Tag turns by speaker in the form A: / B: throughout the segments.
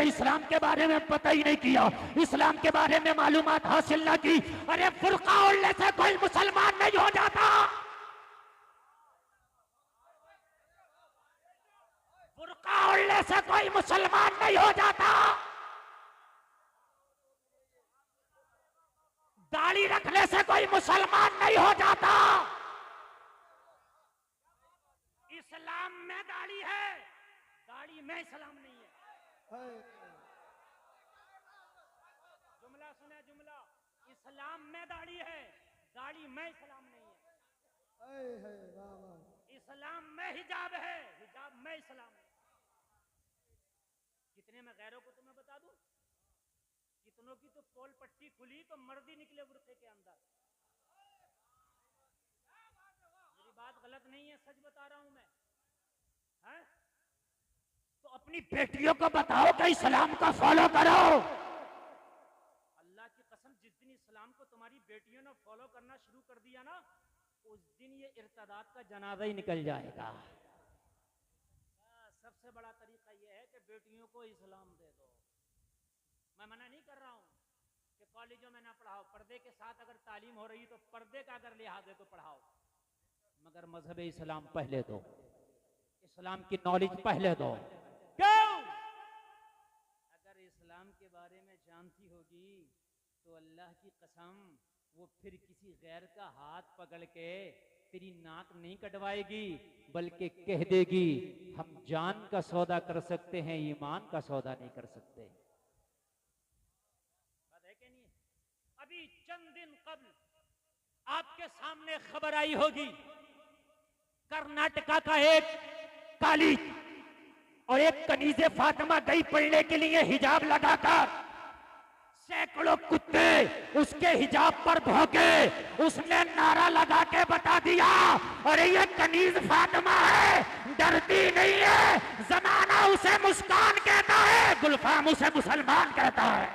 A: इस्लाम के बारे में पता ही नहीं किया, इस्लाम के बारे में मालूमात हासिल ना की। अरे फुर्का ओढ़ने से कोई मुसलमान नहीं हो जाता, फुर्का ओढ़ने से कोई मुसलमान नहीं हो जाता, दाढ़ी रखने से कोई मुसलमान नहीं हो जाता। इस्लाम में दाढ़ी है, दाढ़ी में इस्लाम नहीं है। जुमला सुने, जुमला, इस्लाम में दाढ़ी है, दाढ़ी में इस्लाम नहीं है। इस्लाम में हिजाब है, हिजाब में इस्लाम नहीं। कितने में गैरों को तुम्हें बता दूं, कितनों की तो पोल पट्टी खुली तो मर्दी निकले बुर्के के अंदर। मेरी बात गलत नहीं है, सच बता रहा हूं मैं। है? तो अपनी बेटियों को बताओ कि इस्लाम का फॉलो करो। अल्लाह की कसम, जिस दिन इस्लाम को तुम्हारी बेटियों ने फॉलो करना शुरू कर दिया ना, उस दिन ये इर्तदाद का जनाजा ही निकल जाएगा। सबसे बड़ा तरीका यह है कि बेटियों को इस्लाम दे दो। मैं मना नहीं कर रहा हूं कि कॉलेजों में ना पढ़ाओ, पर्दे के साथ अगर तालीम हो रही तो पर्दे का अगर लिहाज है तो पढ़ाओ, मगर मजहब इस्लाम पहले दो, इस्लाम की नॉलेज पहले दो। क्यों? अगर इस्लाम के बारे में जानती होगी तो अल्लाह की कसम वो फिर किसी गैर का हाथ पकड़ के तेरी नाक नहीं कटवाएगी, बल्कि कह देगी हम जान का सौदा कर सकते हैं, ईमान का सौदा नहीं कर सकते। बात है कि नहीं? अभी चंद दिन कबल आपके सामने खबर आई होगी, कर्नाटका का एक कॉलेज और एक कनीज़े फातिमा गई पढ़ने के लिए हिजाब लगाकर, सैकड़ों कुत्ते उसके हिजाब पर भौंके, उसने नारा लगा के बता दिया और ये कनीज़ फातिमा है, डरती नहीं है, जमाना उसे मुस्कान कहता है, गुलफाम उसे मुसलमान कहता है।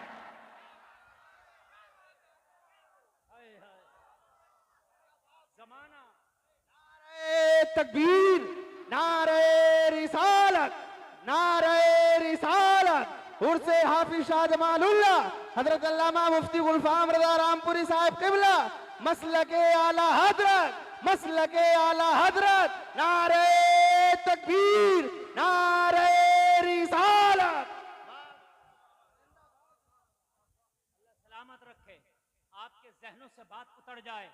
A: जमाना।
B: नारे तकबीर, नारे रिसालत, नारे रिसालत, उर्से हाफिज शाह जमालुल्लाह हजरत अल्लामा मुफ्ती गुलफाम रज़ा रामपुरी साहब किबला, मसलके आला हजरत, मसलके आला हजरत, नारे तकबीर, नारे रिसालत।
A: अल्लाह सलामत रखे, आपके जहनों से बात उतर जाए।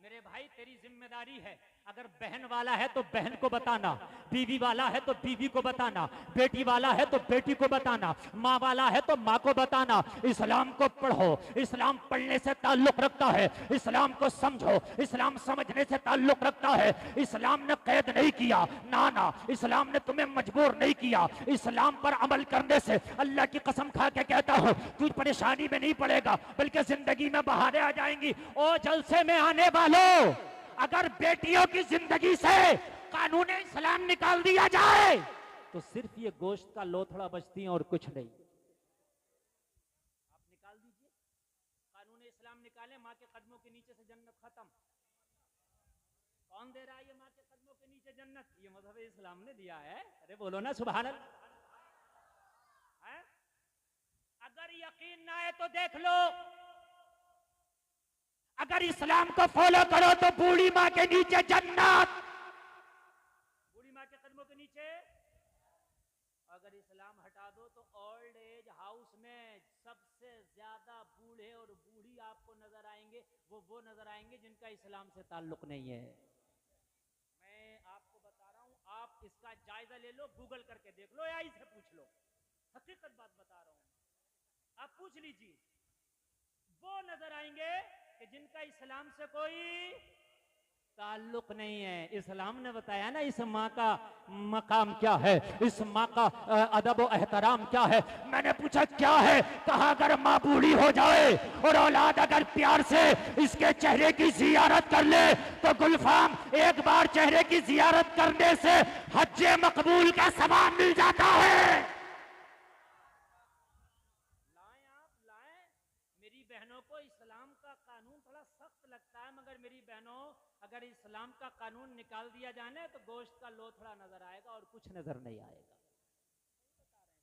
A: मेरे भाई तेरी जिम्मेदारी है, अगर बहन वाला है तो बहन को बताना, बीवी वाला है तो बीवी को बताना, बेटी वाला है तो बेटी को बताना, माँ वाला है तो माँ को बताना। इस्लाम को पढ़ो, इस्लाम पढ़ने से ताल्लुक रखता है, इस्लाम को समझो, इस्लाम समझने से ताल्लुक रखता है। इस्लाम ने कैद नहीं किया, ना ना, इस्लाम ने तुम्हें मजबूर नहीं किया। इस्लाम पर अमल करने से अल्लाह की कसम खा के कहता हूँ तू परेशानी में नहीं पड़ेगा, बल्कि जिंदगी में बहारें आ जाएंगी। ओ जलसे में आने वालों, अगर बेटियों की जिंदगी से कानून इस्लाम निकाल दिया जाए तो सिर्फ ये गोश्त का लोथड़ा बचती है और कुछ नहीं। आप निकाल दीजिए, कानून इस्लाम निकालें, माँ के कदमों के नीचे से जन्नत खत्म। कौन दे रहा है ये माँ के कदमों के नीचे जन्नत? ये मजहब इस्लाम ने दिया है। अरे बोलो ना सुभान अल्लाह। अगर यकीन ना आए तो देख लो, अगर इस्लाम को फॉलो करो तो बूढ़ी माँ के नीचे जन्नत, बूढ़ी माँ के कदमों के नीचे। अगर इस्लाम हटा दो तो ओल्ड एज हाउस में सबसे ज्यादा बूढ़े और बूढ़ी आपको नजर आएंगे, वो नजर आएंगे जिनका इस्लाम से ताल्लुक नहीं है। मैं आपको बता रहा हूं, आप इसका जायजा ले लो, गूगल करके देख लो या इसे पूछ लो, हकीकत बात बता रहा हूं। आप पूछ लीजिए, वो नजर आएंगे कि जिनका इस्लाम से कोई ताल्लुक नहीं है। इस्लाम ने बताया ना इस माँ का मकाम क्या है, इस माँ का अदब और एहतराम क्या है। मैंने पूछा क्या है, कहा अगर माँ बूढ़ी हो जाए और औलाद अगर प्यार से इसके चेहरे की जियारत कर ले तो गुलफाम एक बार चेहरे की जियारत करने से हज्जे मकबूल का सवाब मिल जाता है। बहनों को इस्लाम का कानून थोड़ा सख्त लगता है, मगर मेरी बहनों अगर इस्लाम का कानून निकाल दिया जाने तो गोश्त का लोथड़ा नजर आएगा और कुछ नजर नहीं आएगा।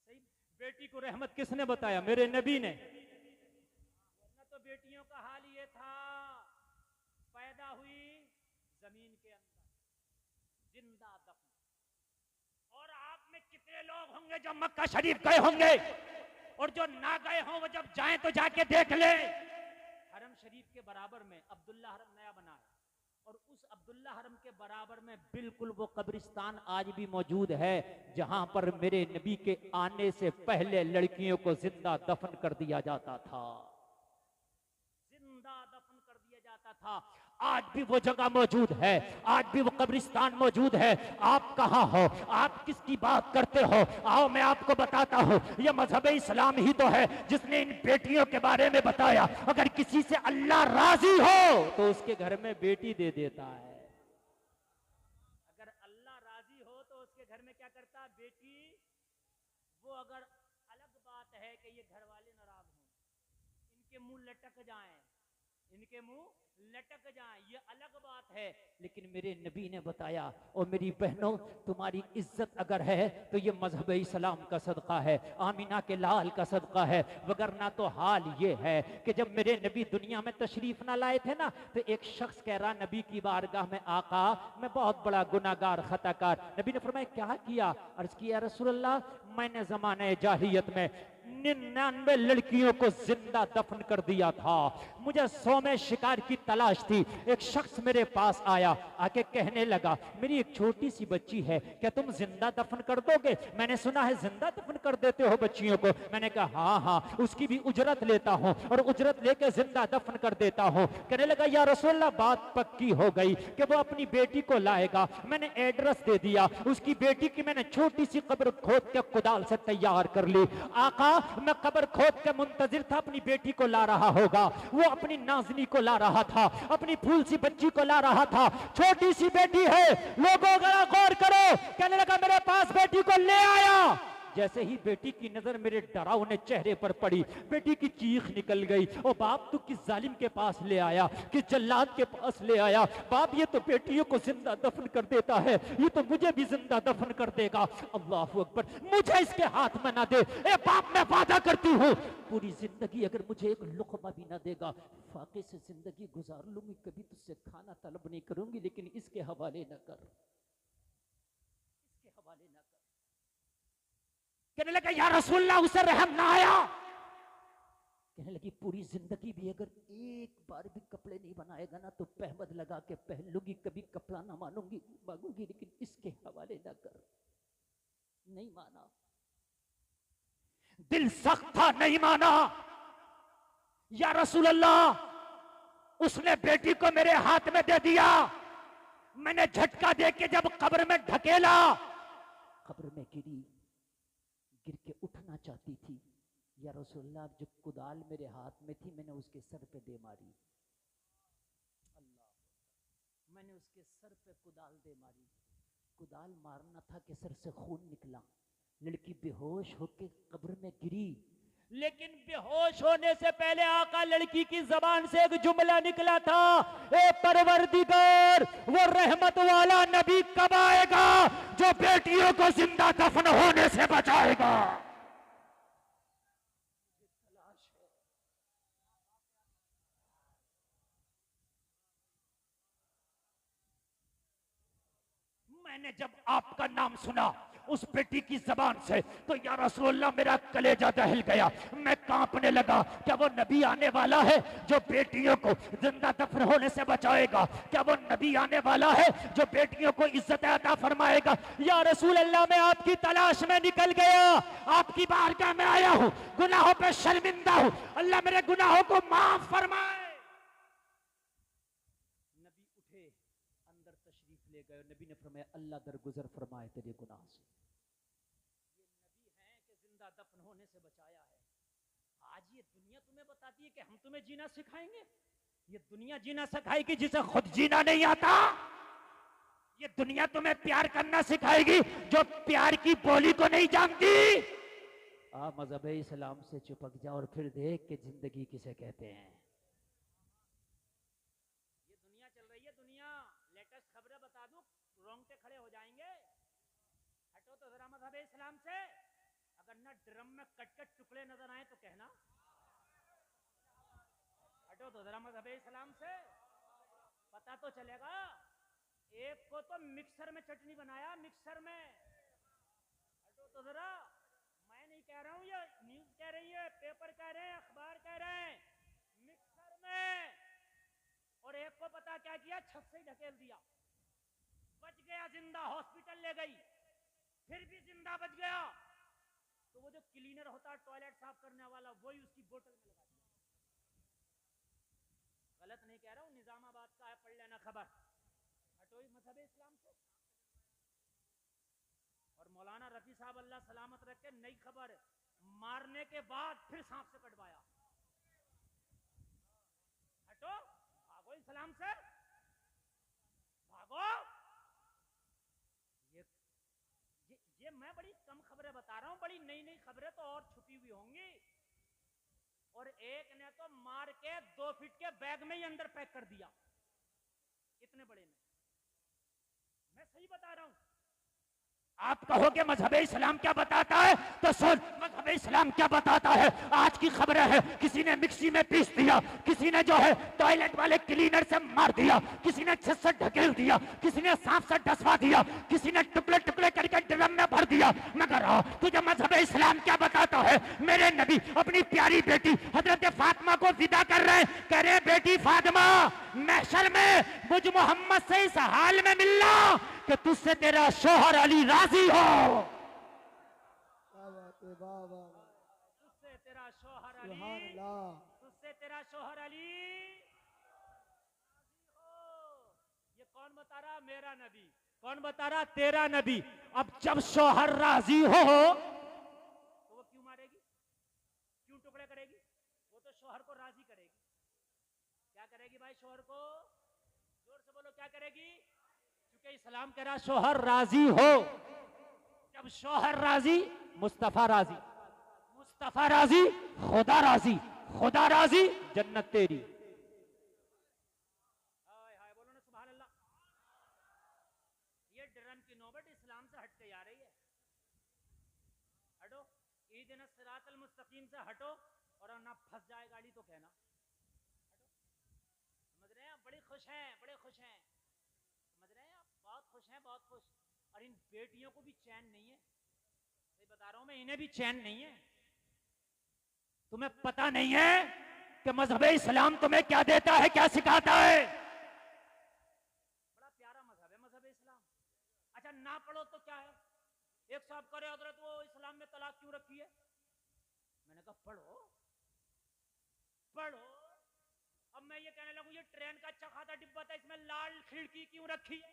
A: सही, बेटी को रहमत किसने बताया? मेरे नबी ने। वरना तो बेटियों का हाल ये था, पैदा हुई जमीन के अंदर, जिंदा दफन। और आप में कितने लोग होंगे जो मक्का शरीफ गए होंगे, और जो ना गए हों वो जब जाएं तो जाके देख ले, हरम शरीफ के बराबर में अब्दुल्ला हरम नया बना है, और उस अब्दुल्ला हरम के बराबर में बिल्कुल वो कब्रिस्तान आज भी मौजूद है जहां पर मेरे नबी के आने से पहले लड़कियों को जिंदा दफन कर दिया जाता था, जिंदा दफन कर दिया जाता था। आज भी वो जगह मौजूद है, आज भी वो कब्रिस्तान मौजूद है। आप कहां हो? आप किसकी बात करते हो? आओ मैं आपको बताता हूं, ये मजहब इस्लाम ही तो है जिसने इन बेटियों के बारे में बताया। अगर किसी से अल्लाह राजी हो तो उसके घर में बेटी दे देता है। अगर अल्लाह राजी हो तो उसके घर में क्या करता है? बेटी। वो अगर अलग बात है कि ये घर वाले नाराज हों, इनके मुंह लटक जाएं, इनके मुंह लटक जाएं, ये अलग बात है। लेकिन मेरे नबी ने बताया, और मेरी बहनों तुम्हारी इज्जत अगर है तो ये मजहब इस्लाम का सदका है, आमीना के लाल का सदका है। वगरना तो हाल ये है कि जब मेरे नबी दुनिया में तशरीफ ना लाए थे ना, तो एक शख्स कह रहा नबी की बारगाह में, आका मैं बहुत बड़ा गुनाहगार खताकार। नबी ने फरमाया क्या किया? अर्ज किया रसूलल्लाह मैंने जमाने जाहिलियत में 99 लड़कियों को जिंदा दफन कर दिया था, मुझे 100 में शिकार की तलाश थी। एक शख्स मेरे पास आया, आके कहने लगा मेरी एक छोटी सी बच्ची है, क्या तुम जिंदा दफन कर दोगे? मैंने सुना है जिंदा दफन कर देते हो बच्चियों को। मैंने कहा हाँ हाँ, उसकी भी उजरत लेता हूँ और उजरत लेके जिंदा दफन कर देता हूँ। कहने लगा या रसूलल्लाह बात पक्की हो गई कि वो अपनी बेटी को लाएगा। मैंने एड्रेस दे दिया, उसकी बेटी की मैंने छोटी सी कब्र खोद के कुदाल से तैयार कर ली। आका मैं कब्र खोद के मुंतजिर था, अपनी बेटी को ला रहा होगा। वो अपनी नाजनी को ला रहा था, अपनी फूल सी बच्ची को ला रहा था। छोटी सी बेटी है, लोगों जरा गौर करो। कहने लगा मेरे पास बेटी को ले आया। जैसे ही बेटी की नजर मेरे डरावने चेहरे पर पड़ी, बेटी की चीख निकल गई। ओ बाप तू किस जालिम के पास ले आया, किस जल्लाद के पास ले आया? बाप ये तो बेटियों को जिंदा दफन कर देता है, ये तो मुझे भी जिंदा दफन कर देगा। अल्लाह अकबर, मुझे इसके हाथ में ना दे। ए बाप मैं वादा करती हूँ पूरी जिंदगी अगर मुझे एक लुक़मा भी ना देगा, फाके से जिंदगी गुजार लूंगी, कभी तुझसे खाना तलब नहीं करूंगी, लेकिन इसके हवाले न कर, इसके हवाले न कर। कहने लगा या रसूलल्लाह उसे रहम ना आया। कहने लगी पूरी जिंदगी भी अगर एक बार भी कपड़े नहीं बनाएगा ना तो पहमद लगा के पहन लूंगी, कभी कपड़ा ना मांगूंगी, लेकिन इसके हवाले ना कर। नहीं माना, दिल सख्त था, नहीं माना। या रसूलल्लाह उसने बेटी को मेरे हाथ में दे दिया। मैंने झटका दे के जब कब्र में ढकेला, कब्र में गिरी, गिर के उठना चाहती थी। या रसूलल्लाह जो कुदाल मेरे हाथ में थी मैंने उसके सर पे दे मारी। अल्लाह, मैंने उसके सर पे कुदाल दे मारी। कुदाल मारना था कि सर से खून निकला। लड़की बेहोश होके कब्र में गिरी, लेकिन बेहोश होने से पहले आका लड़की की जबान से एक जुमला निकला था, ए परवरदिगार वो रहमत वाला नबी कब आएगा जो बेटियों को जिंदा दफन होने से बचाएगा? तलाश है। मैंने जब आपका नाम सुना उस बेटी की जबान से तो या रसूलल्लाह मेरा कलेजा दहल गया। मैं कांपने लगा। क्या वो नबी आने वाला है जो बेटियों को जिंदा दफन होने से बचाएगा? क्या वो नबी आने वाला है जो बेटियों को इज्जत अता फरमाएगा? या रसूलल्लाह मैं आपकी तलाश में निकल गया, आपकी बारगाह में आया हूं, गुनाहों पे शर्मिंदा हूं, अल्लाह मेरे गुनाहों को माफ फरमाए। नबी उठे, अंदर तशरीफ ले गए। नबी ने फरमाया अल्लाह दरगुजर फरमाए तेरे गुनाह से। ये नबी हैं कि जिंदा दफन होने से बचाया है। आज ये दुनिया तुम्हें बताती है कि हम तुम्हें जीना सिखाएंगे। ये दुनिया जीना सिखाएगी जिसे खुद जीना नहीं आता। ये दुनिया तुम्हें प्यार करना सिखाएगी जो प्यार की बोली को नहीं जानती। आ मजहब इस्लाम से चिपक जा और फिर देख के जिंदगी किसे कहते हैं। ये दुनिया चल रही है, दुनिया लेटेस्ट खबरें बता दूं, रोंगटे खड़े हो जाएंगे। हटो तो जरा मजहब इस्लाम से। अगर करना, ड्रम में कट कट टुकड़े नजर आए तो कहना। हटो तो जरा मजहब इस्लाम से, पता तो चलेगा। एक को तो मिक्सर में चटनी बनाया, मिक्सर में। हटो तो जरा, मैं नहीं कह रहा हूं, ये न्यूज कह रही है, पेपर कह रहे हैं, अखबार कह रहे हैं, मिक्सर में। और एक को पता क्या किया, छत से ही ढकेल दिया, बच गया जिंदा, हॉस्पिटल ले गई, फिर भी जिंदा बच गया। तो वो जो क्लीनर होता है टॉयलेट साफ करने वाला, वही उसकी बोतल में लगा दिया। गलत नहीं कह रहा हूं, निजामाबाद का है, पढ़ लेना खबर। हटो मजहब इस्लाम से। और मौलाना रफी साहब अल्लाह सलामत रखे, नई खबर, मारने के बाद फिर सांप से कटवाया। हटो, भागो इस्लाम से, भागो। ये मैं बड़ी कम खबरें बता रहा हूं, बड़ी नई नई खबरें तो और छुपी हुई होंगी। और एक ने तो मार के 2 फीट के बैग में ही अंदर पैक कर दिया, इतने बड़े ने। मैं सही बता रहा हूं। आप कहोगे मजहब इस्लाम क्या बताता है, तो सुन, मजहब इस्लाम क्या बताता है। आज की खबरें हैं, किसी ने मिक्सी में पीस दिया, किसी ने जो है टॉयलेट वाले क्लीनर से मार दिया, किसी ने छत से ढकेल दिया, किसी ने सांप से डसवा दिया, किसी ने टुकड़े टुकड़े करके ड्रम में भर दिया। मगर तुझे मजहब इस्लाम क्या बताता है। मेरे नबी अपनी प्यारी बेटी हजरत फातिमा को विदा कर रहे हैं, कह रहे बेटी फातिमा, महशर में मुझ मोहम्मद से इस हाल में मिलना कि तुझसे तेरा शोहर अली राजी हो। तुझसे तेरा शोहर अली, तुझसे तेरा शोहर अली राजी हो। ये कौन बता रहा, मेरा नबी। कौन बता रहा, तेरा नबी। अब जब शोहर राजी हो तो वो क्यों मारेगी, क्यों टुकड़े करेगी? वो तो शोहर को राजी करेगी। क्या करेगी भाई शोहर को? जोर से बोलो, क्या करेगी? क्योंकि इस्लाम कह रहा शोहर राजी हो। जब शोहर राजी, मुस्तफा राजी, मुस्तफा राजी, खुदा राजी, खुदा राजी, जन्नत तेरी। हाय हाय बोलो ना सुभान अल्लाह। ये ड्रम की नौबत इस्लाम से हटते जा रही है। हटो, इहदिना सिरातल मुस्तकीम से हटो, और ना फंस जाए गाड़ी तो कहना। हटो, समझ रहे हैं? बड़े खुश हैं, बड़े खुश हैं, समझ रहे हैं आप? बहुत खुश हैं, बहुत खुश। और इन बेटियों को भी चैन नहीं है, सही बता रहा हूं मैं, इन्हें भी चैन नहीं है। तुम्हें पता नहीं है कि मजहब इस्लाम तुम्हें क्या देता है, क्या सिखाता है। बड़ा प्यारा मजहब है मजहब इस्लाम। अच्छा, ना पढ़ो तो क्या है? एक साहब करे हजरत वो इस्लाम में तलाक क्यों रखी है? मैंने कहा पढ़ो, पढ़ो। अब मैं ये कहने लगूं, ये ट्रेन का अच्छा खासा डिब्बा था, इसमें लाल खिड़की क्यों रखी है?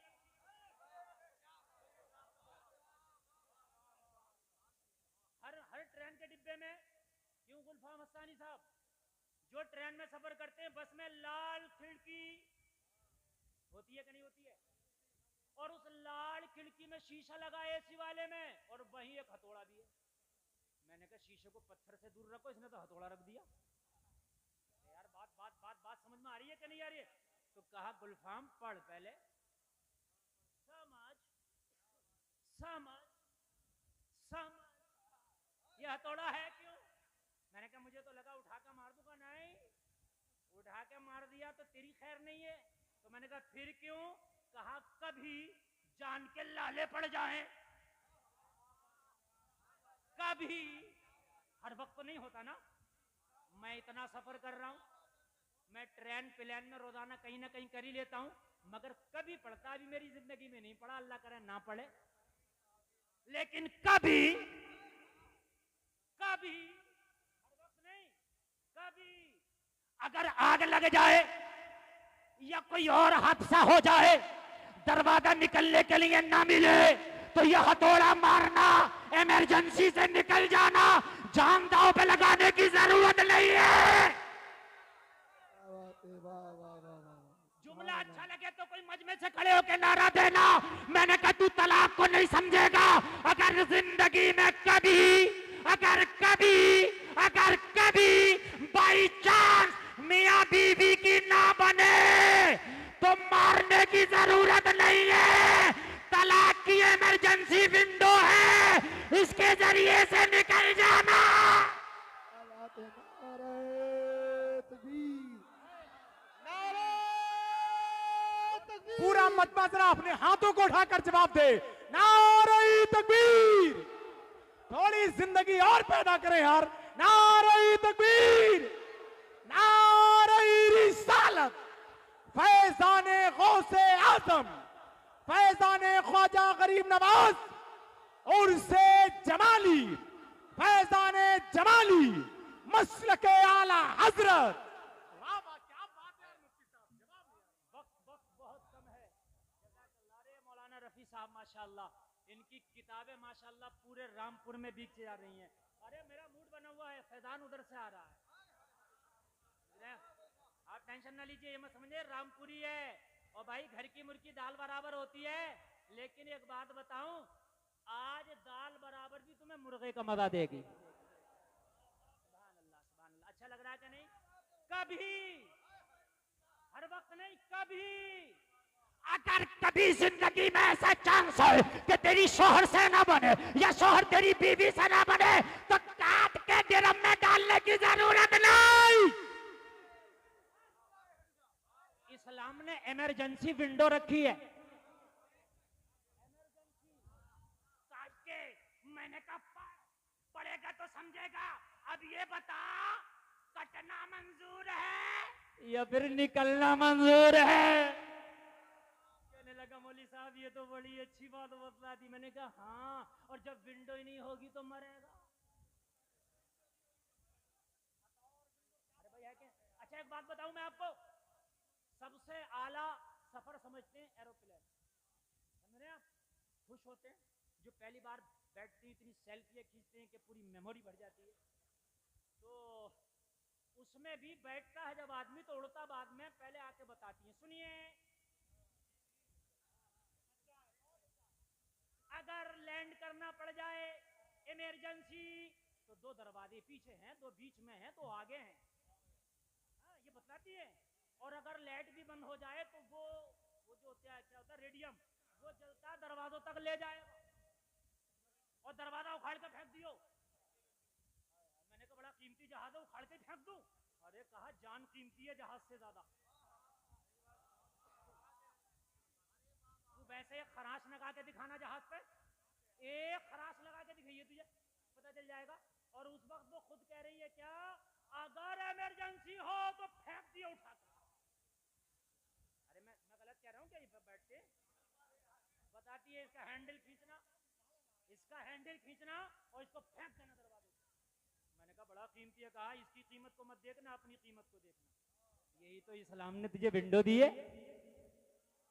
A: हर ट्रेन के डिब्बे में क्यों गुलफाम हस्सानी साहब, जो ट्रेन में सफर करते हैं बस में लाल खिड़की होती है कि नहीं होती है? और उस लाल खिड़की में शीशा लगा एसी वाले में, और वहीं एक हथौड़ा भी है। मैंने कहा शीशे को पत्थर से दूर रखो, इसने तो हथौड़ा रख दिया। यार बात बात बात बात समझ में आ रही है कि नहीं आ रही है? तो कहा गुलफाम पढ़ पहले, समझ समझ समझ, ये हथौड़ा है क्यों? मैंने कहा मुझे तो लगा उठा के मार दूंगा, नहीं, उठा के मार दिया तो तेरी खैर नहीं है। तो मैंने कहा फिर क्यों? कहा कभी जान के लाले पड़ जाएं, कभी, हर वक्त तो नहीं होता ना। मैं इतना सफर कर रहा हूं, मैं ट्रेन प्लेन में रोजाना कहीं ना कहीं कर ही लेता हूं, मगर कभी पढ़ता भी मेरी जिंदगी में नहीं पढ़ा, अल्लाह करे ना पढ़े। लेकिन कभी कभी, हर वक्त नहीं, कभी अगर आग लग जाए या कोई और हादसा हो जाए, दरवाजा निकलने के लिए ना मिले, तो यह हथौड़ा मारना, इमरजेंसी से निकल जाना, जान दांव पे लगाने की जरूरत नहीं है। जुमला अच्छा लगे तो कोई मजमे से खड़े होकर नारा देना। मैंने कहा तू तलाक को नहीं समझेगा। अगर जिंदगी में कभी, अगर कभी, अगर कभी बाई चांस मियां बीवी की ना बने तो मारने की जरूरत नहीं है। तलाक की इमरजेंसी विंडो है, इसके जरिए से निकल
B: के नारे तकबीर, नारे तकबीर।
C: पूरा मतबा जरा अपने हाथों को उठाकर जवाब दे, नारे तकबीर। थोड़ी जिंदगी और पैदा करें यार, नारे तकबीर, नारे रिसालत, फैजाने गौसे आजम, फैजाने ख्वाजा गरीब नवाज, उर्से जमाली, फैजाने जमाली, मसलके आला हजरत। वाह वाह, क्या बात है मुफ्ती साहब, जवाब दिया।
A: वक्त बहुत कम है। जज़ाकल्लाह मौलाना रफी साहब माशाल्लाह, इनकी किताबें माशाल्लाह पूरे रामपुर में बिक जा रही हैं। अरे मेरा मूड बना हुआ है, फैजान उधर से आ रहा है। आप टेंशन ना लीजिए, ये मत समझिए रामपुरी है और भाई घर की मुर्गी दाल बराबर होती है। लेकिन एक बात बताऊं, आज दाल बराबर भी तुम्हें मुर्गे का मजा देगी। सुभान अल्लाह, सुभान अल्लाह। अच्छा लग रहा है क्या? नहीं कभी, हर वक्त नहीं, कभी
C: अगर कभी जिंदगी में ऐसा चांस हो कि तेरी शोहर से ना बने या शोहर तेरी बीवी से ना बने, तो काट के ड्रम में डालने की जरूरत नहीं।
A: इस्लाम ने इमरजेंसी विंडो रखी है।
C: काट के, मैंने कहा पड़ेगा तो समझेगा। अब ये बता, कटना मंजूर है
A: या फिर निकलना मंजूर है? कहने लगा मौली साहब ये तो बड़ी अच्छी बात बतला दी। मैंने कहा हाँ, और जब विंडो ही नहीं होगी तो मरेगा। अरे भाई है क्या? अच्छा एक बात बताऊं मैं आपको, सबसे आला सफर समझते हैं एरोप्लेन। समझ रहे हैं आप? खुश होते हैं जो पहली बार बैठते हैं, इतनी सेल्फियां खींचते हैं कि पूरी मेमोरी भर जाती है। तो उसमें भी बैठता है जब आदमी तो उड़ता बाद में, पहले आके बताती है। सुनिए, अगर लैंड करना पड़ जाए इमरजेंसी, तो दो दरवाजे पीछे हैं, दो बीच में हैं, दो आगे हैं। हाँ, ये बतलाती है। और अगर लाइट भी बंद हो जाए तो वो जो क्या होता है रेडियम, वो जलता दरवाजों तक ले जाएगा। और दरवाजा उखाड़ के फेंक दियो। मैंने कहा बड़ा कीमती जहाज है, उखाड़ के फेंक दूं? अरे कहा जान कीमती है जहाज से ज्यादा। तू वैसे एक खराश लगा के दिखाना जहाज पे, एक खराश लगा के दिखाइए, तुझे पता चल जाएगा। और उस वक्त वो खुद कह रही है क्या, अगर इमरजेंसी हो तो फेंक दिए उठा कर। अरे मैं गलत कह रहा हूँ क्या? ये बैठ के बताती है इसका हैंडल खींचना, इसका हैंडल खींचना और इसको फेंक देना दरवाजे। मैंने कहा बड़ा कीमती है। कहा इसकी कीमत को मत देखना, अपनी कीमत को देखना। यही तो इस्लाम ने तुझे विंडो दी है।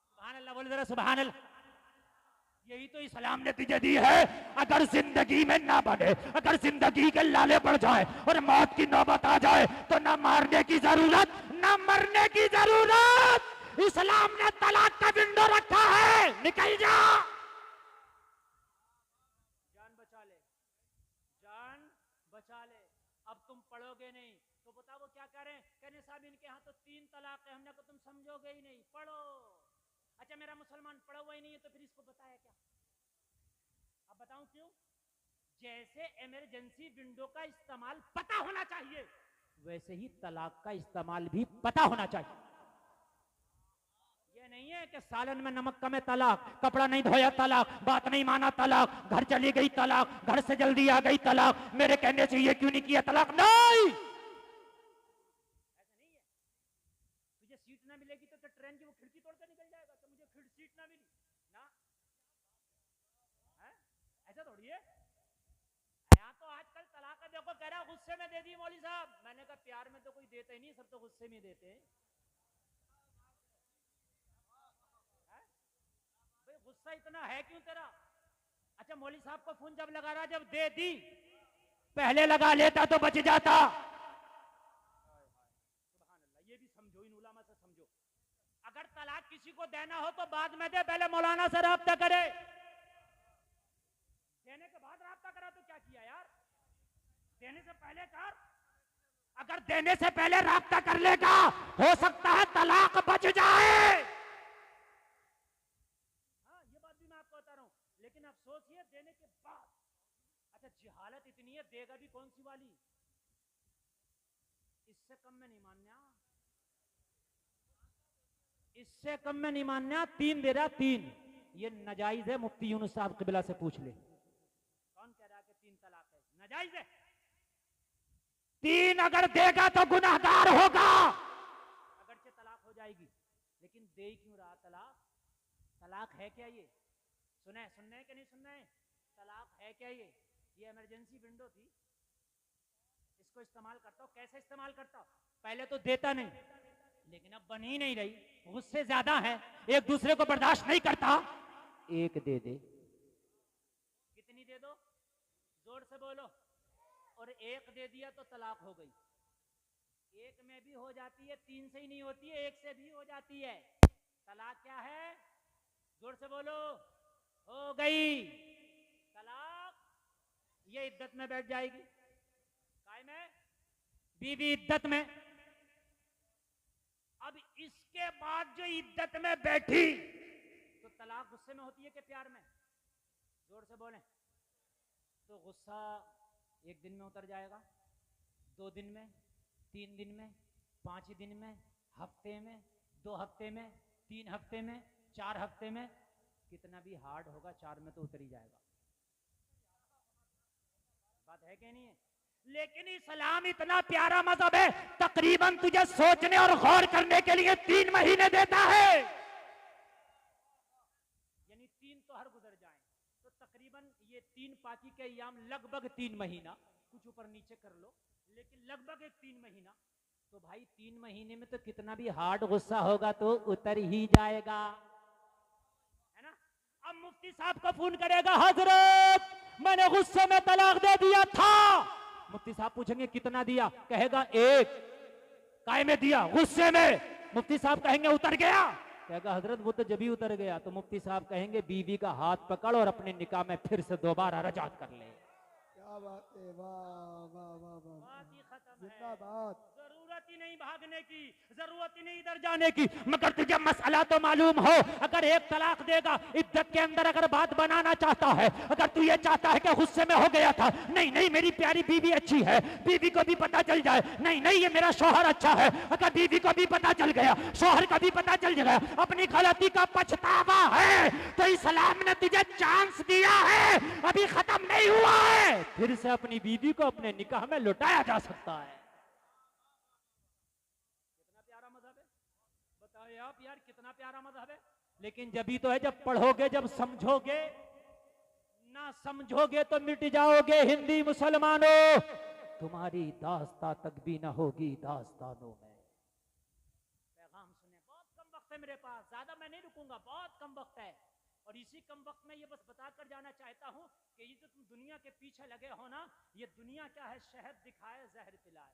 A: सुभान अल्लाह बोले जरा, सुभान अल्लाह।
C: यही तो इस्लाम ने तुझे दी है। अगर जिंदगी में ना बने, अगर जिंदगी के लाले पड़ जाए और मौत की नौबत आ जाए, तो ना मारने की जरूरत, ना मरने की जरूरत। इस्लाम ने तलाक का विंडो रखा है, निकल जा।
A: जान बचा ले, जान बचा ले। अब तुम पढ़ोगे नहीं तो बताओ वो क्या कह रहे हैं? कहने साहब इनके यहाँ तो 3 तलाक है। हमने कहा तुम समझोगे ही नहीं, पढ़ो। अच्छा मेरा मुसलमान पढ़ा हुआ ही नहीं है तो फिर इसको बताया क्या? अब बताऊं क्यों? जैसे इमरजेंसी विंडो का इस्तेमाल पता होना चाहिए, वैसे ही तलाक का इस्तेमाल भी पता होना चाहिए। ये नहीं है कि सालन में नमक कम है तलाक, कपड़ा नहीं धोया तलाक, बात नहीं माना तलाक, घर चली गई तलाक, घर से जल्दी आ गई तलाक, मेरे कहने से ये क्यों नहीं किया तलाक। नहीं, ऐसा नहीं है। तुझे सीट ना मिलेगी तो ट्रेन की वो खिड़की तोड़ कर निकल जाएगा कि मुझे सीट ना मिली ना, है? ऐसा थोड़ी है। यहाँ तो आजकल तलाक देखो कह रहा गुस्से में दे दी मौली साहब। मैंने कहा प्यार में तो कोई देते ही नहीं, सब तो गुस्से में देते हैं। भाई गुस्सा इतना है क्यों तेरा? अच्छा मौली साहब को फोन जब लगा रहा, जब दे दी,
C: पहले लगा लेता तो बच जाता।
A: सुभान अल्लाह, ये भी समझो, इन उलामा से समझो। अगर तलाक किसी को देना हो तो बाद में दे, पहले मौलाना से राब्ता करे। देने के बाद राब्ता करा तो क्या किया यार? देने से पहले कर।
C: अगर देने से पहले राब्ता कर लेगा, हो सकता है तलाक बच जाए।
A: हाँ ये बात भी मैं आपको बता रहा हूं, लेकिन अब सोचिए देने के बाद। अच्छा जिहालत इतनी है, देगा भी कौन सी वाली? में नहीं मानना, इससे कम में नहीं मानना। 3 दे रहा, 3। ये नाजायज है, मुफ्ती यूनुस साहब क़िबला से पूछ ले। कौन कह रहा कि 3 तलाक है? नाजायज है। 3 अगर देगा तो गुनाहगार होगा, अगरचे तलाक हो जाएगी, लेकिन दे ही क्यों रहा तलाक? तलाक है क्या ये? सुने सुनने के नहीं सुनना है? तलाक है क्या ये? इमरजेंसी विंडो थी, इसको इस्तेमाल करता हूं। कैसे इस्तेमाल करता हूं? पहले तो देता नहीं, लेकिन अब बन ही नहीं रही, गुस्से ज्यादा है, एक दूसरे को बर्दाश्त नहीं करता। 1 दे दे। कितनी दे दो? जोर से बोलो। और 1 दे दिया तो तलाक हो गई। 1 में भी हो जाती है, 3 से ही नहीं होती है, 1 से भी हो जाती है। तलाक क्या है? जोर से बोलो। हो गई तलाक। ये इद्दत में बैठ जाएगी। काय में? बीवी इद्दत में। अब इसके बाद जो इद्दत में बैठी तो तलाक गुस्से में होती है कि प्यार में? जोर से बोलें। तो गुस्सा 1 दिन में उतर जाएगा, 2 दिन में, 3 दिन में, 5 दिन में, हफ्ते में, 2 हफ्ते में, 3 हफ्ते में, 4 हफ्ते में। कितना भी हार्ड होगा, 4 में तो उतर ही जाएगा। बात है कि नहीं है? लेकिन इस्लाम इतना प्यारा मजहब है, तकरीबन तुझे सोचने और गौर करने के लिए 3 महीने देता है। यानी 3 तो हर गुजर जाएं, तो तकरीबन ये 3 पाकी के अय्याम लगभग 3 महीना, कुछ ऊपर नीचे कर लो, लेकिन लगभग एक 3 महीना। तो भाई 3 महीने में तो कितना भी हार्ड गुस्सा होगा तो उतर ही जाएगा, है ना? अब मुफ्ती साहब को फोन करेगा, हजरत मैंने गुस्से में तलाक दे दिया था। मुफ्ती साहब पूछेंगे कितना दिया? कहेगा 1। काय में दिया? गुस्से में। मुफ्ती साहब कहेंगे उतर गया? कहेगा हजरत वो तो जब ही उतर गया। तो मुफ्ती साहब कहेंगे बीवी का हाथ पकड़ और अपने निकाह में फिर से दोबारा रजात कर ले।
B: क्या बात है, वाह वाह वाह वाह,
A: बात ही खत्म है।
B: जिंदाबाद।
A: जरूरत ही नहीं भागने की, जरूरत ही नहीं इधर जाने की। मगर तुझे मसला तो मालूम हो, अगर 1 तलाक देगा, इद्दत के अंदर अगर बात बनाना चाहता है, अगर तू ये चाहता है कि गुस्से में हो गया था, नहीं नहीं मेरी प्यारी बीवी अच्छी है, बीवी को भी पता चल जाए, नहीं नहीं ये मेरा शौहर अच्छा है, अगर बीवी को भी पता चल गया, शौहर का भी पता चल गया, अपनी गलती का पछतावा है, तो इस्लाम ने तुझे चांस दिया है, अभी खत्म नहीं हुआ है, फिर से अपनी बीवी को अपने निकाह में लौटाया जा सकता है। कितना प्यारा मजहब है, बताओ आप यार, कितना प्यारा मजहब है। लेकिन जब ही तो है, जब पढ़ोगे, जब समझोगे। ना समझोगे तो मिट जाओगे हिंदी मुसलमानों, तुम्हारी दास्तां तक भी ना होगी दास्तानों में। पैगाम सुने, बहुत कम वक्त है मेरे पास, ज्यादा मैं नहीं रुकूंगा, बहुत कम वक्त है। और इसी कम वक्त में ये बस बताकर जाना चाहता हूं कि ये जो तुम दुनिया के पीछे लगे हो ना, ये दुनिया क्या है? शहद दिखाए जहर पिलाए।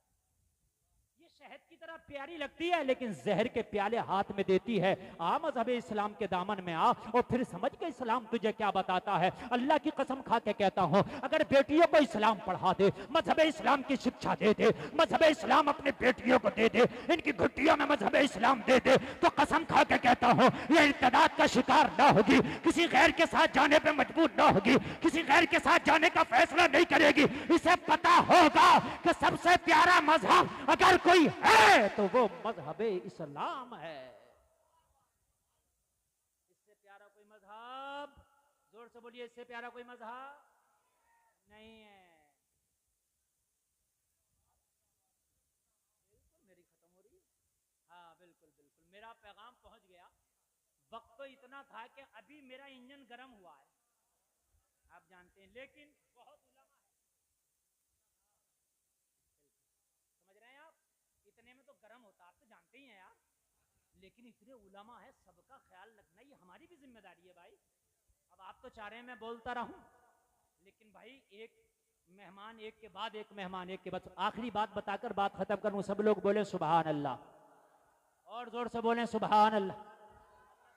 A: ये शहद की तरह प्यारी लगती है, लेकिन जहर के प्याले हाथ में देती है। आ मजहब इस्लाम के दामन में आ और फिर समझ के इस्लाम तुझे क्या बताता है। अल्लाह की कसम खा के कहता हूं, अगर बेटियों को इस्लाम पढ़ा दे, मजहब इस्लाम की शिक्षा दे दे, मजहब इस्लाम अपने बेटियों को दे दे, इनकी घुट्टियों में मजहब इस्लाम दे दे, तो कसम खा के कहता हूं ये इर्तिदाद का शिकार ना होगी, किसी गैर के साथ जाने पे मजबूर ना होगी, किसी गैर के साथ जाने का फैसला नहीं करेगी। इसे पता होगा कि सबसे प्यारा मजहब अगर कोई है तो वो मजहब इस्लाम है। इससे प्यारा कोई मजहब, जोर से बोलिए, इससे प्यारा कोई मजहब नहीं है। बिल्कुल मेरी खत्म हो रही है। हाँ बिल्कुल बिल्कुल, मेरा पैगाम पहुंच गया। वक्त तो इतना था कि अभी मेरा इंजन गर्म हुआ है, आप जानते हैं, लेकिन बहुत उलमा है। समझ रहे हैं आप? इतने में तो गर्म होता, आप तो जानते ही हैं यार, लेकिन इतने उलमा है, सबका ख्याल रखना ये हमारी भी जिम्मेदारी है भाई। अब आप तो चाह रहे हैं मैं बोलता रहूं, लेकिन भाई एक मेहमान एक के बाद एक मेहमान एक के बाद, आखिरी बात बताकर बात खत्म करूं। सब लोग बोले सुभान अल्लाह, और जोर से बोले सुभान अल्लाह।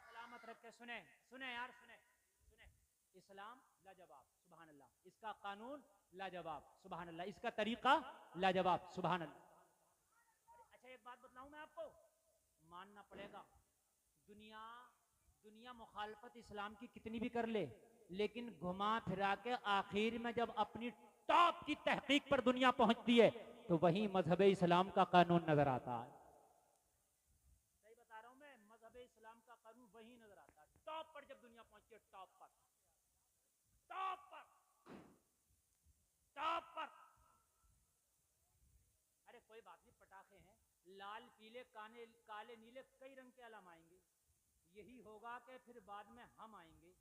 A: सलामत रख के सुने सुने यार, सुने सुने। इस्लाम लाजवाब, सुभान अल्लाह। इसका कानून लाजवाब, सुभान अल्लाह। इसका तरीका लाजवाब, सुभान अल्लाह। अच्छा एक बात बतलाऊं मैं आपको, मानना पड़ेगा, दुनिया मुखालफत इस्लाम की कितनी भी कर ले, लेकिन घुमा फिरा के आखिर में जब अपनी टॉप की तहकीक पर दुनिया पहुंचती है तो वहीं मजहब इस्लाम का कानून नजर आता है। सही बता रहा हूं मैं, मजहब इस्लाम का कानून वहीं नजर आता है, टॉप पर जब दुनिया पहुंची है, टॉप पर, टॉप पर, टॉप पर। अरे कोई बात नहीं, पटाखे हैं, लाल पीले काले काले नीले कई रंग के अलाम आएंगे। यही होगा कि फिर बाद में हम आएंगे।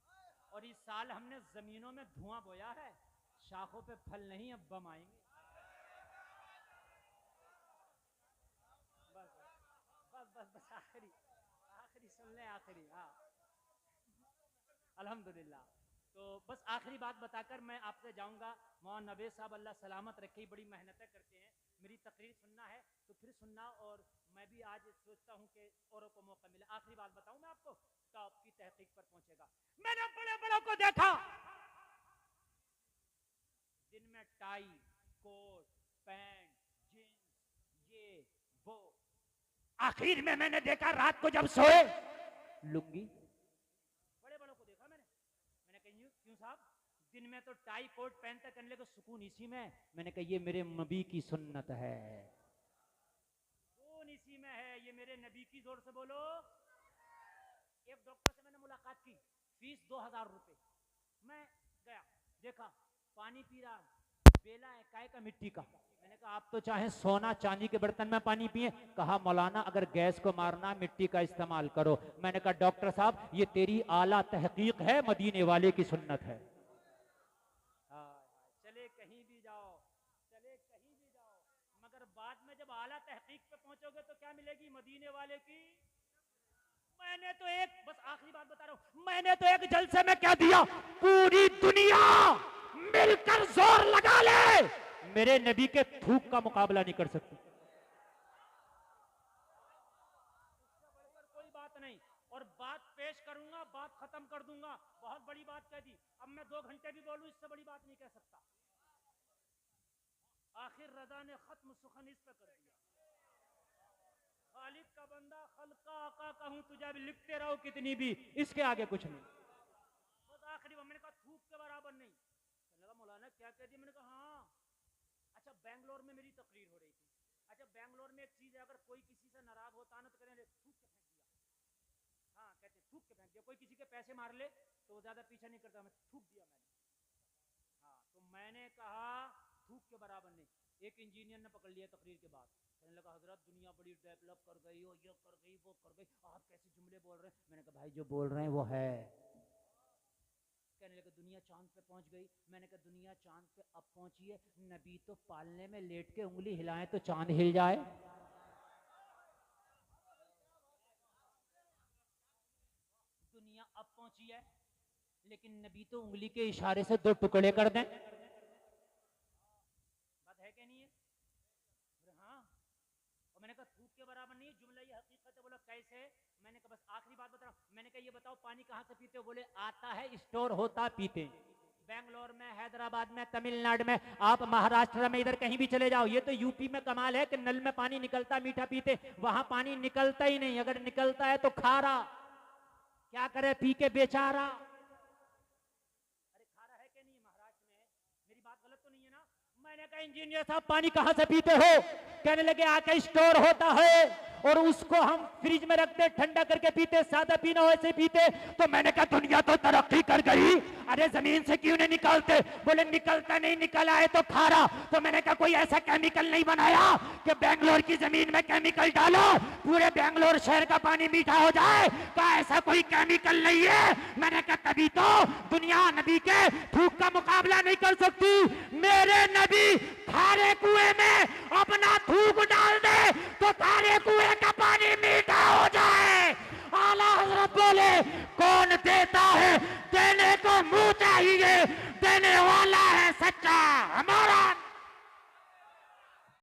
A: और इस साल हमने जमीनों में धुआं बोया है, शाखों पे फल नहीं, अब बम आएंगे। बस बस बस बस आखिरी आखिरी सुन ले, आखिरी। हाँ, अल्हम्दुलिल्लाह। तो बस आखिरी बात बताकर मैं आपसे जाऊंगा। मौलाना नबी साहब अल्लाह सलामत रखे, बड़ी मेहनतें करते हैं। मेरी तकरीर सुनना है तो फिर सुनना, और मैं भी आज सोचता हूं कि औरों को मौका मिले। आखिरी बात बताऊं मैं आपको, टॉप की तहकीक पर पहुंचेगा। मैंने बड़े बड़ों को देखा दिन में टाई कोट पैंट जींस ये वो, आखिर में मैंने देखा रात को जब सोए लुंगी। बड़े बड़ों को देखा मैंने कहा क्यों साहब, दिन में तो टाई कोट पहनते, करने को सुकून इसी में। मैंने कहा ये मेरे नबी की सुन्नत है, सुकून इसी में है, ये मेरे नबी की। जोर से बोलो। एक डॉक्टर से मैंने मुलाकात की, फीस 2000 रुपए। मैं गया, देखा पानी पी रहा, बेला है काय का, मिट्टी का। मैंने कहा आप तो चाहे सोना चांदी के बर्तन में पानी पिए। कहा मौलाना अगर गैस को मारना मिट्टी का इस्तेमाल करो। मैंने कहा डॉक्टर साहब ये तेरी आला तहकीक है, मदीने वाले की सुन्नत है। चले कहीं भी जाओ, चले कहीं भी जाओ, मगर बाद में जब आला तहकीक पे पहुंचोगे तो क्या मिलेगी? मदीने वाले की। मैंने तो एक, बस आखिरी बात बता रहा हूं, मैंने तो एक जलसे में क्या दिया, पूरी दुनिया मिलकर जोर लगा ले, मेरे नबी के थूक का मुकाबला नहीं कर सकती। कोई बात नहीं, और बात पेश करूंगा, बात खत्म कर दूंगा। बहुत बड़ी बात कह दी, अब मैं 2 घंटे भी बोलूं, इससे बड़ी बात नहीं कह सकता। आखिर रजा ने खत्म सुखन इस पे कर दिया। खालिद का बंदा खलका आका कहूं तुझे भी, लिखते रहो कितनी भी, इसके आगे कुछ नहीं। बस आखिरी बार मैंने कहा थूक के बराबर नहीं। लगा मौलाना क्या कह दिया? मैंने कहा हाँ। अच्छा बेंगलोर में मेरी तकरीर हो रही थी। अच्छा बेंगलोर में एक चीज है, अगर कोई किसी से नाराज होता ना तो कहते थूक के फेंक दिया। हाँ कहते थूक के फेंक दिया। कोई किसी के पैसे मार ले तो वो ज्यादा पीछा नहीं करता, मैं थूक दिया मैंने। हाँ तो मैंने कहा थूक के बराबर नहीं। एक इंजीनियर ने पकड़ लिया तकरीर के बाद, कहने लगा हजरत दुनिया बड़ी डेवलप कर गई हो, ये कर गई वो कर गई, आप कैसे जुमले बोल रहे हैं? मैंने कहा भाई जो बोल रहे हैं वो है। कहने लगा दुनिया चांद पे पहुंच गई। मैंने कहा दुनिया चांद पे अब पहुंची है, नबी तो पालने में लेट के उंगली हिलाएं तो चांद हिल जाए। दुनिया अब पहुंची है, लेकिन नबी तो उंगली के इशारे से 2 टुकड़े कर दें। बात है क्या नहीं है? हाँ। और मैंने कहा थूक के बराबर नहीं, जुमला ये हकीकत है। बोला कैसे? मैंने कहा बस आखिरी बात बता रहा हूं। मैंने कहा ये बताओ पानी कहां से पीते हो? बोले आता है स्टोर होता पीते। बेंगलोर में, हैदराबाद में, तमिलनाडु में, आप महाराष्ट्र में, इधर कहीं भी चले जाओ, ये तो यूपी में कमाल है कि नल में पानी निकलता मीठा पीते, वहां पानी निकलता ही नहीं। अगर निकलता है तो खारा, क्या करे पी के बेचारा। अरे खारा है कि नहीं महाराष्ट्र में? मेरी बात गलत तो नहीं है ना? मैंने कहा इंजीनियर साहब पानी कहां से पीते हो? कहने लगे आके स्टोर होता है और उसको हम फ्रिज में रखते, ठंडा करके पीते, सादा पीना हो ऐसे पीते। तो मैंने कहा दुनिया तो तरक्की कर गई, अरे जमीन से क्यों नहीं निकालते? बोले निकलता नहीं, निकल आए तो खारा। तो मैंने कहा कोई ऐसा केमिकल नहीं बनाया कि बेंगलोर की जमीन में केमिकल डालो पूरे बेंगलोर शहर का पानी मीठा हो जाए? कहा ऐसा कोई केमिकल नहीं है। मैंने कहा तभी तो दुनिया नबी के थूक का मुकाबला नहीं कर सकती। मेरे नबी खारे कुएं में अपना थूक डाल दे तो खारे कुएं का पानी मीठा हो जाए। आला हजरत बोले कौन देता है? देने को मुंह चाहिए, देने वाला है सच्चा हमारा